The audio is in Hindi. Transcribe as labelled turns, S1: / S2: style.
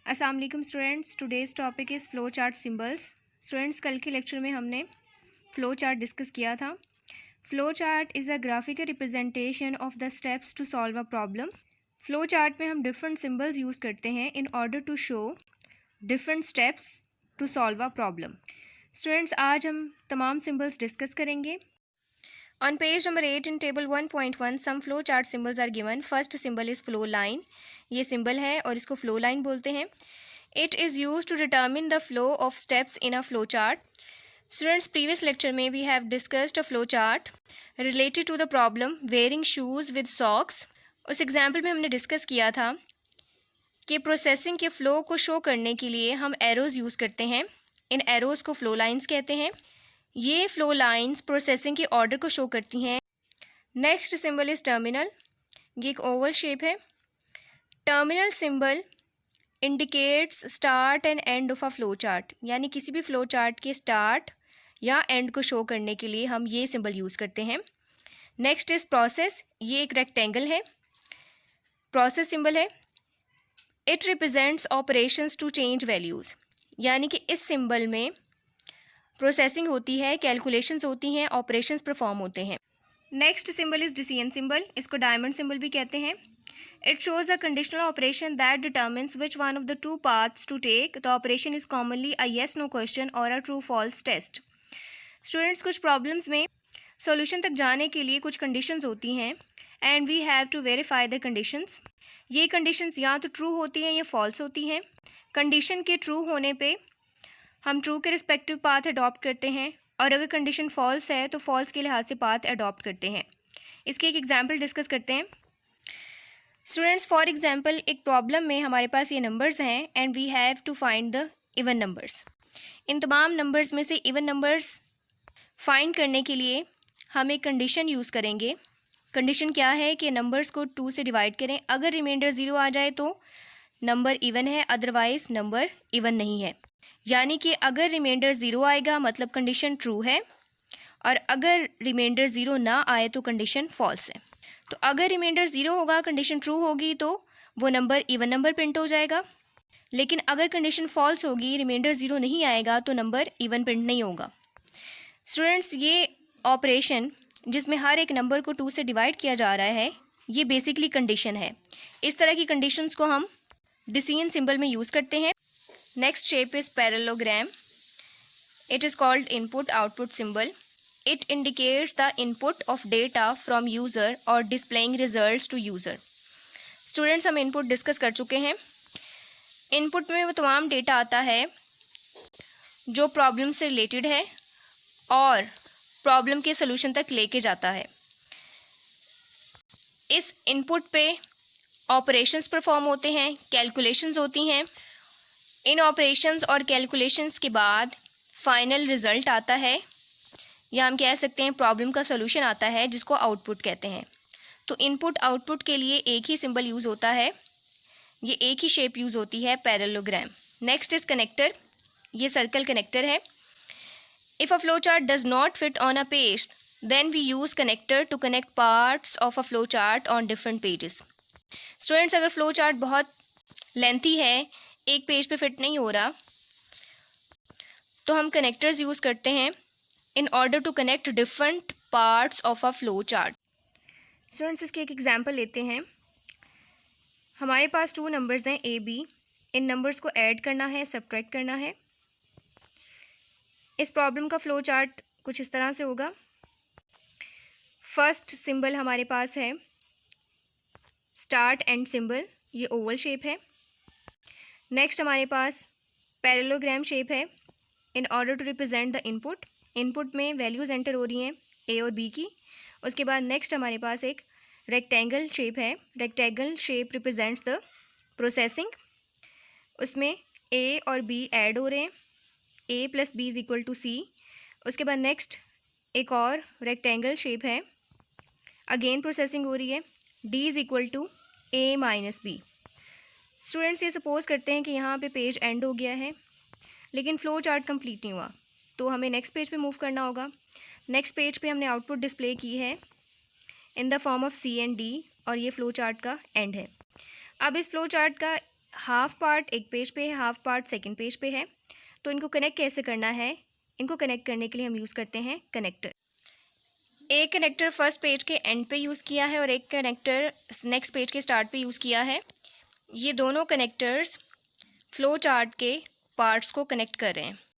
S1: अस्सलाम वालेकुम students, today's topic is flow chart symbols. Students, कल के लेक्चर में हमने फ़्लो चार्ट डिस्कस किया था। Flow chart is a graphical representation of the steps to solve a problem. Flow chart में हम डिफरेंट सिंबल्स यूज़ करते हैं in order to show different steps to solve a problem. Students, आज हम तमाम सिंबल्स डिस्कस करेंगे। On page number 8 in table 1.1 some flow chart symbols are given. First symbol is flow line. ये symbol है और इसको flow line बोलते हैं. It is used to determine the flow of steps in a flow chart. Students, previous lecture में we have discussed a flow chart related to the problem wearing shoes with socks. उस example में हमने discuss किया था कि प्रोसेसिंग के फ़्लो को शो करने के लिए हम एरोज़ यूज़ करते हैं. इन एरोज़ को फ़्लो लाइंस कहते हैं. ये फ़्लो लाइंस प्रोसेसिंग के ऑर्डर को शो करती हैं. Next symbol is terminal. ये एक ओवल शेप है. Terminal symbol indicates start and end of a flow chart, यानी किसी भी फ़्लो चार्ट के स्टार्ट या एंड को शो करने के लिए हम ये सिंबल यूज़ करते हैं. Next is process. ये एक रेक्टेंगल है, प्रोसेस सिंबल है. It represents operations to change values, यानी कि इस सिंबल में प्रोसेसिंग होती है, कैलकुलेशंस होती हैं, ऑपरेशंस परफॉर्म होते हैं. Next symbol is decision symbol. इसको डायमंड सिंबल भी कहते हैं. It shows a conditional operation that determines which one of the two paths to take. The operation is commonly a yes no question और a true false test. Students, कुछ प्रॉब्लम्स में सॉल्यूशन तक जाने के लिए कुछ कंडीशंस होती हैं and we have to verify the conditions. ये कंडीशंस या तो ट्रू होती हैं या फॉल्स होती हैं. कंडीशन के ट्रू होने पे हम ट्रू के रिस्पेक्टिव पाथ अडॉप्ट करते हैं और अगर कंडीशन फॉल्स है तो फॉल्स के लिहाज से पाथ अडॉप्ट करते हैं. इसके एक एग्जांपल डिस्कस करते हैं. स्टूडेंट्स, फॉर एग्जांपल एक प्रॉब्लम में हमारे पास ये नंबर्स हैं and we have to find the even numbers. इन तमाम नंबर्स में से इवन नंबर्स फाइंड करने के लिए हम एक कंडीशन यूज़ करेंगे. कंडीशन क्या है कि नंबर्स को 2 से डिवाइड करें. अगर रिमाइंडर 0 आ जाए तो नंबर इवन है, अदरवाइज़ नंबर इवन नहीं है. यानी कि अगर रिमाइंडर 0 आएगा मतलब कंडीशन ट्रू है और अगर रिमाइंडर 0 ना आए तो कंडीशन फॉल्स है. तो अगर रिमाइंडर 0 होगा, कंडीशन ट्रू होगी तो वो नंबर इवन नंबर प्रिंट हो जाएगा. लेकिन अगर कंडीशन फॉल्स होगी, रिमाइंडर 0 नहीं आएगा तो नंबर इवन प्रिंट नहीं होगा. स्टूडेंट्स, ये ऑपरेशन जिसमें हर एक नंबर को 2 से डिवाइड किया जा रहा है, ये बेसिकली कंडीशन है. इस तरह की कंडीशंस को हम डिसीजन सिंबल में यूज़ करते हैं. Next shape is parallelogram. It is called input output symbol. It indicates the input of data from user or displaying results to user. Students, हम input डिस्कस कर चुके हैं. इनपुट में वो तमाम डेटा आता है जो प्रॉब्लम से रिलेटेड है और प्रॉब्लम के सोल्यूशन तक लेके जाता है. इस इनपुट पे ऑपरेशंस परफॉर्म होते हैं, कैलकुलेशंस होती हैं. इन ऑपरेशंस और कैलकुलेशंस के बाद फाइनल रिज़ल्ट आता है या हम कह सकते हैं प्रॉब्लम का सॉल्यूशन आता है जिसको आउटपुट कहते हैं. तो इनपुट आउटपुट के लिए एक ही सिंबल यूज़ होता है, ये एक ही शेप यूज़ होती है, पैरेललोग्राम. Next is connector. ये सर्कल कनेक्टर है. If a flow chart does not fit on a page then we use connector to connect parts of a flow chart on different pages. Students, अगर फ्लो चार्ट बहुत लेंथी है, एक पेज पे फिट नहीं हो रहा, तो हम कनेक्टर्स यूज़ करते हैं in order to connect different parts of a flow chart. Students, इसके एक एग्जांपल लेते हैं. हमारे पास 2 नंबर्स हैं ए बी. इन नंबर्स को ऐड करना है, सब्ट्रैक्ट करना है. इस प्रॉब्लम का फ्लो चार्ट कुछ इस तरह से होगा. फर्स्ट सिंबल हमारे पास है स्टार्ट एंड सिंबल, ये ओवल शेप है. नेक्स्ट हमारे पास पैरेललोग्राम शेप है. In order to represent the input, input में वैल्यूज़ एंटर हो रही हैं ए और बी की. उसके बाद नेक्स्ट हमारे पास एक रेक्टेंगल शेप है. Rectangle shape represents the processing. उसमें ए और बी ऐड हो रहे हैं, A plus B is equal to C. उसके बाद नेक्स्ट एक और रेक्टेंगल शेप है, अगेन प्रोसेसिंग हो रही है, D is equal to A minus B. Students, ये सपोज़ करते हैं कि यहाँ पे पेज एंड हो गया है लेकिन फ़्लो चार्ट कंप्लीट नहीं हुआ, तो हमें नेक्स्ट पेज पे मूव करना होगा. नेक्स्ट पेज पे हमने आउटपुट डिस्प्ले की है in the form of C and D और ये फ़्लो चार्ट का एंड है. अब इस फ़्लो चार्ट का हाफ पार्ट एक पेज पे है, हाफ पार्ट सेकंड पेज पे है। तो इनको कनेक्ट कैसे करना है? इनको कनेक्ट करने के लिए हम यूज़ करते हैं कनेक्टर। एक कनेक्टर फर्स्ट पेज के एंड पे यूज़ किया है और एक कनेक्टर नेक्स्ट पेज के स्टार्ट पे यूज़ किया है। ये दोनों कनेक्टर्स फ्लो चार्ट के पार्ट्स को कनेक्ट कर रहे हैं।